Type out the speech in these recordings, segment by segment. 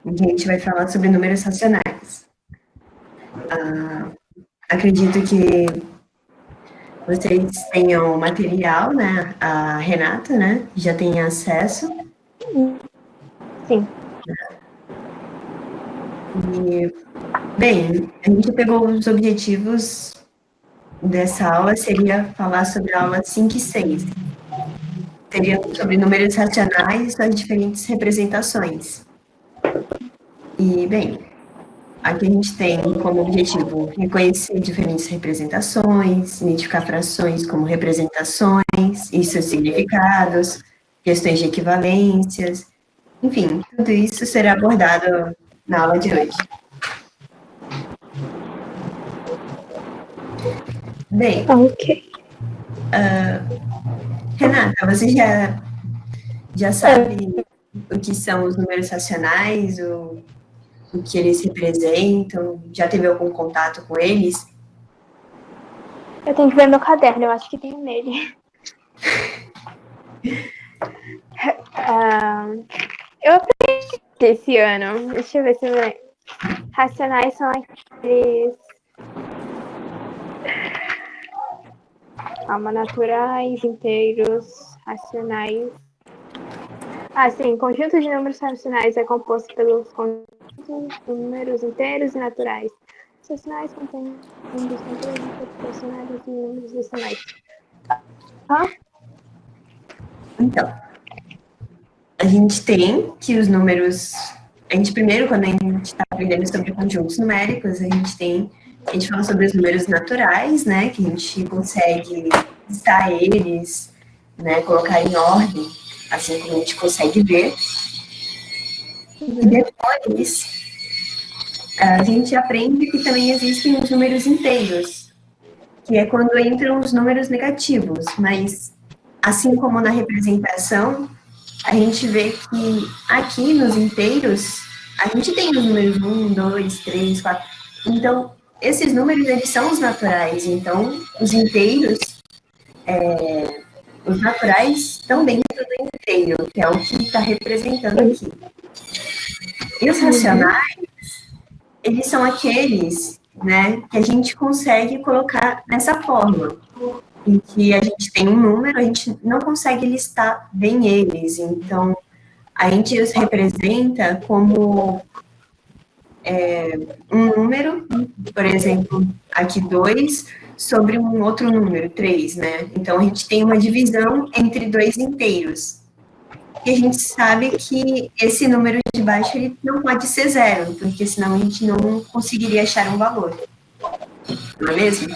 em que a gente vai falar sobre números racionais. Acredito que vocês tenham material, né? A Renata, né? Já tem acesso. Sim. E, bem, a gente pegou os objetivos dessa aula, seria falar sobre a aula 5 e 6. Seria sobre números racionais e suas diferentes representações. E, bem, aqui a gente tem como objetivo reconhecer diferentes representações, identificar frações como representações e seus significados, questões de equivalências, enfim, tudo isso será abordado na aula de hoje. Bem, Renata, você já sabe o que são os números racionais, o que eles representam? Já teve algum contato com eles? Eu tenho que ver meu caderno, eu acho que tem nele. Eu aprendi esse ano. Deixa eu ver se eu lembro. Racionais são aqueles... naturais, inteiros, racionais. Sim, conjunto de números racionais é composto pelos conjuntos de números inteiros e naturais. Os racionais contêm números inteiros, proporcionais e números decimais. Então, a gente tem que os números... A gente primeiro, quando a gente está aprendendo sobre conjuntos numéricos, a gente fala sobre os números naturais, né, que a gente consegue listar eles, né, colocar em ordem, assim como a gente consegue ver. E depois, a gente aprende que também existem os números inteiros, que é quando entram os números negativos, mas assim como na representação, a gente vê que aqui nos inteiros, a gente tem os números 1, 2, 3, 4. Então, esses números, eles são os naturais. Então, os inteiros, os naturais estão dentro do inteiro, que é o que está representando aqui. E os racionais, eles são aqueles, né, que a gente consegue colocar nessa forma, em que a gente tem um número, a gente não consegue listar bem eles, então a gente os representa como um número, por exemplo, aqui 2, sobre um outro número, 3, né? Então a gente tem uma divisão entre dois inteiros. E a gente sabe que esse número de baixo ele não pode ser zero, porque senão a gente não conseguiria achar um valor. Não é mesmo?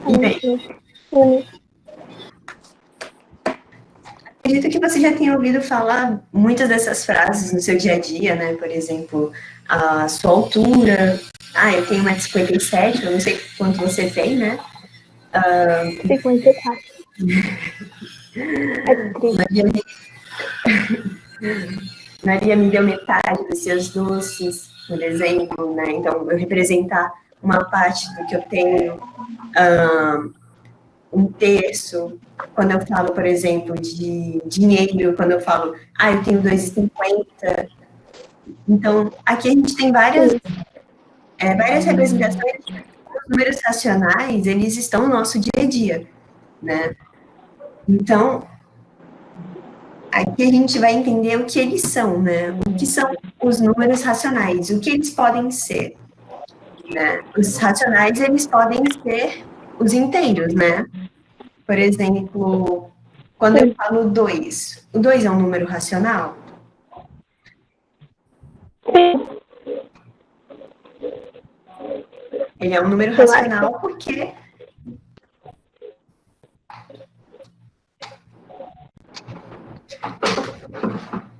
E bem, acredito que você já tenha ouvido falar muitas dessas frases no seu dia a dia, né? Por exemplo, a sua altura. Eu tenho 1,57 m, eu não sei quanto você tem, né? 54. Maria me deu metade dos seus doces, por exemplo, né? Então, eu representar uma parte do que eu tenho, um terço, quando eu falo, por exemplo, de dinheiro, quando eu falo, eu tenho 2,50. Então, aqui a gente tem várias representações. Os números racionais, eles estão no nosso dia a dia, né? Então, aqui a gente vai entender o que eles são, né? O que são os números racionais, o que eles podem ser, né? Os racionais, eles podem ser os inteiros, né? Por exemplo, quando eu falo 2, o 2 é um número racional? Ele é um número racional porque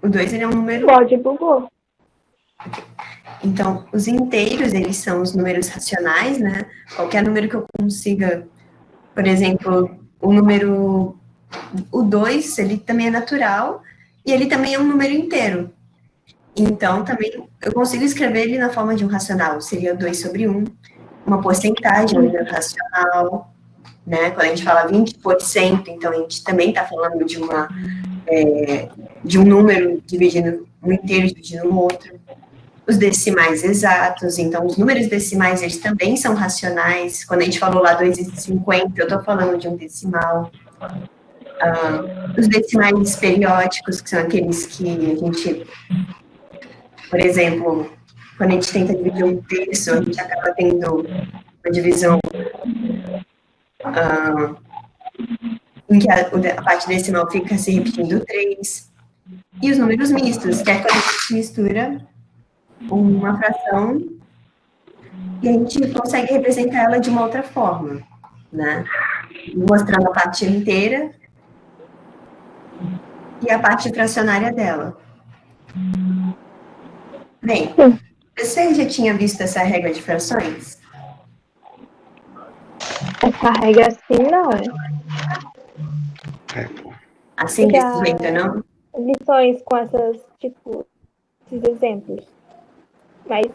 o 2 ele é um número... Pode, bugou. Então, os inteiros, eles são os números racionais, né? Qualquer número que eu consiga, por exemplo, o 2, ele também é natural, e ele também é um número inteiro. Então, também, eu consigo escrever ele na forma de um racional, seria 2 sobre 1, uma porcentagem, um número racional, né? Quando a gente fala 20%, então a gente também está falando de uma de um número dividindo um inteiro dividindo no outro. Os decimais exatos, então os números decimais, eles também são racionais. Quando a gente falou lá 2,50, eu estou falando de um decimal. Os decimais periódicos, que são aqueles que a gente, por exemplo, quando a gente tenta dividir um terço, a gente acaba tendo uma divisão em que a parte decimal fica se repetindo 3. E os números mistos, que é quando a gente mistura uma fração e a gente consegue representar ela de uma outra forma, né? Mostrando a parte inteira e a parte fracionária dela. Bem, você já tinha visto essa regra de frações? Essa regra assim, não. Assim, desse jeito, não? Lições com essas, tipo, esses exemplos. Mas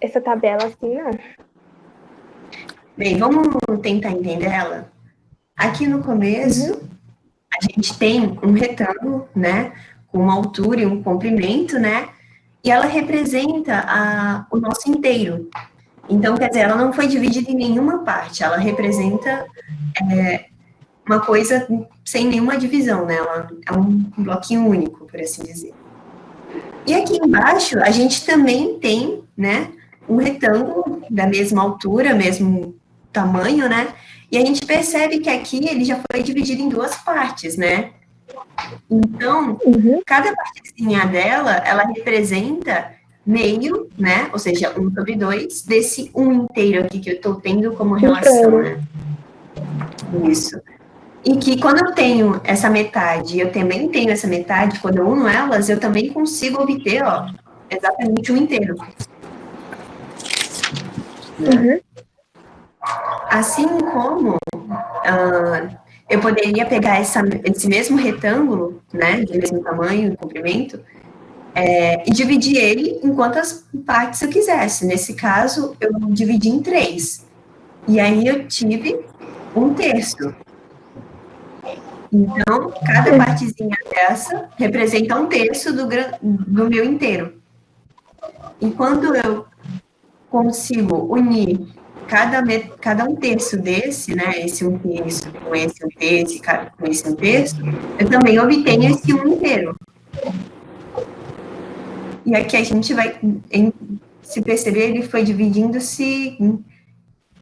essa tabela assim, não. Bem, vamos tentar entender ela? Aqui no começo, a gente tem um retângulo, né? Com uma altura e um comprimento, né? E ela representa o nosso inteiro. Então, quer dizer, ela não foi dividida em nenhuma parte, ela representa uma coisa sem nenhuma divisão, né? Ela é um bloquinho único, por assim dizer. E aqui embaixo, a gente também tem, né, um retângulo da mesma altura, mesmo tamanho, né? E a gente percebe que aqui ele já foi dividido em duas partes, né? Então, cada partezinha dela, ela representa meio, né? Ou seja, 1/2 desse 1 inteiro aqui que eu estou tendo como relação, né? Isso. E que quando eu tenho essa metade, eu também tenho essa metade, quando eu uno elas, eu também consigo obter, ó, exatamente um inteiro. Né? Assim como eu poderia pegar esse mesmo retângulo, né, de mesmo tamanho e comprimento, e dividir ele em quantas partes eu quisesse. Nesse caso, eu dividi em 3. E aí eu tive 1/3. Então, cada partezinha dessa representa 1/3 do meu inteiro. E quando eu consigo unir cada 1/3 desse, né, esse 1/3 com esse 1/3, com esse 1/3, eu também obtenho esse 1 inteiro. E aqui a gente vai, se perceber, ele foi dividindo-se,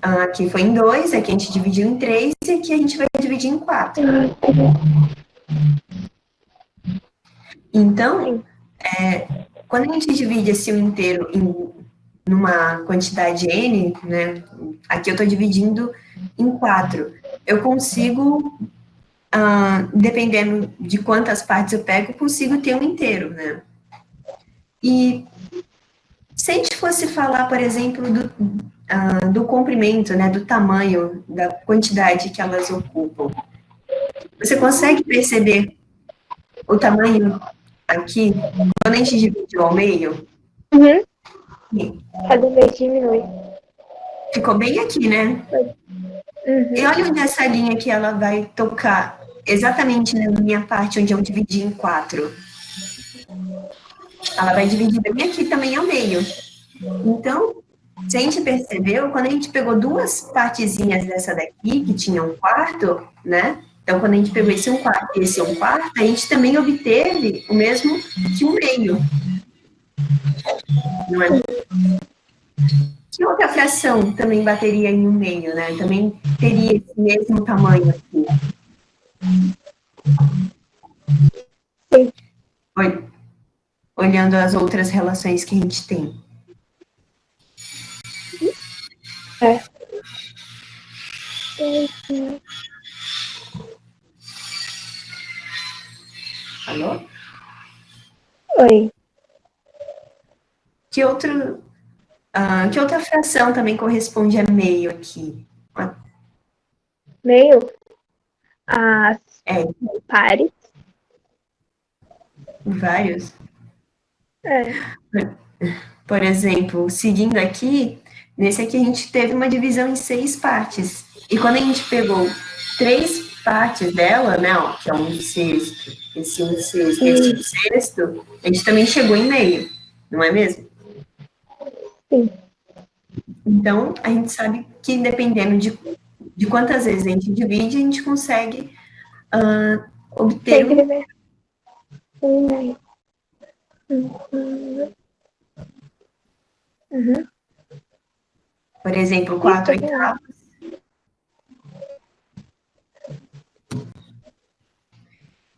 aqui foi em 2, aqui a gente dividiu em 3, e aqui a gente vai dividir em 4. Então, quando a gente divide esse 1 inteiro numa quantidade n, né, aqui eu estou dividindo em 4, eu consigo, dependendo de quantas partes eu pego, eu consigo ter um inteiro, né. E se a gente fosse falar, por exemplo, do comprimento, né, do tamanho, da quantidade que elas ocupam, você consegue perceber o tamanho aqui, quando a gente dividiu ao meio? Cada vez diminui. Ficou bem aqui, né? E olha onde essa linha aqui, ela vai tocar, exatamente na minha parte onde eu dividi em 4. Ela vai dividir bem aqui também ao meio. Então, se a gente percebeu, quando a gente pegou duas partezinhas dessa daqui, que tinha 1/4, né? Então, quando a gente pegou esse 1/4 e esse 1/4, a gente também obteve o mesmo que 1/2. Não é? Que outra fração também bateria em 1/2, né? Também teria esse mesmo tamanho aqui. Olhando as outras relações que a gente tem. Alô? Oi. Que outra fração também corresponde a meio aqui? Meio? As pares. Vários? Por exemplo, seguindo aqui, nesse aqui a gente teve uma divisão em 6 partes. E quando a gente pegou 3 partes dela, né, ó, que é 1/6, esse 1/6, esse 1/6, a gente também chegou em meio, não é mesmo? Sim. Então, a gente sabe que dependendo de quantas vezes a gente divide, a gente consegue obter Sempre ver. Uhum. Uhum. por exemplo, 4 Isso, oitavos.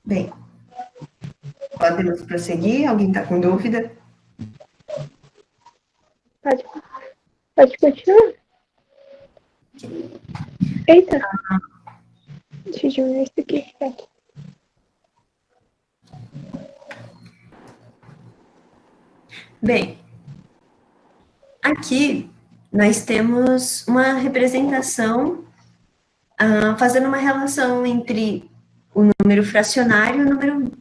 Bem, podemos prosseguir? Alguém está com dúvida? pode continuar. Eita. Deixa eu diminuir isso aqui. Bem, aqui nós temos uma representação fazendo uma relação entre o número fracionário e o número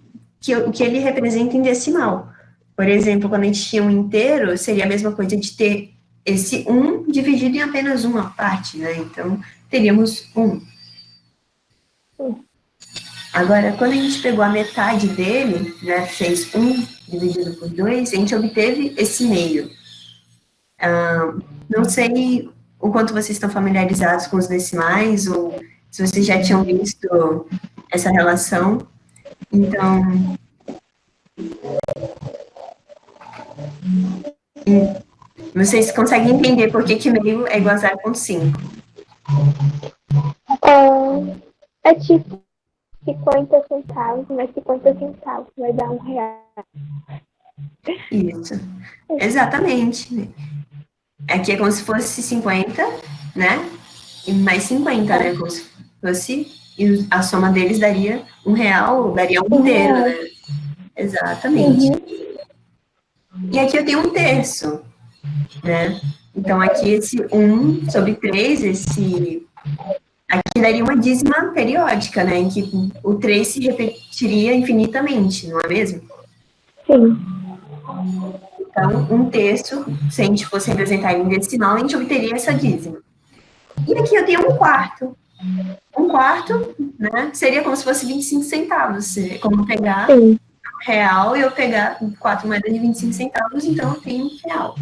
que ele representa em decimal. Por exemplo, quando a gente tinha um inteiro, seria a mesma coisa de ter esse 1 dividido em apenas uma parte, né? Então, teríamos 1. Agora, quando a gente pegou a metade dele, né, fez 1 dividido por 2, a gente obteve esse meio. Não sei o quanto vocês estão familiarizados com os decimais, ou se vocês já tinham visto essa relação. Então, vocês conseguem entender por que meio é igual a 0,5. É tipo 50 centavos, mas 50 centavos vai dar R$1. Isso, exatamente. Aqui é como se fosse 50, né? E mais 50, né? Como se fosse, e a soma deles daria R$1, daria um inteiro, né? Exatamente. E aqui eu tenho 1/3, né? Então, aqui esse 1/3, aqui daria uma dízima periódica, né? Em que o 3 se repetiria infinitamente, não é mesmo? Sim. Então, 1/3, se a gente fosse representar em decimal, a gente obteria essa dízima. E aqui eu tenho 1/4. 1/4, né? Seria como se fosse 25 centavos. Seria como pegar R$1 e eu pegar 4 moedas de 25 centavos, então eu tenho R$1.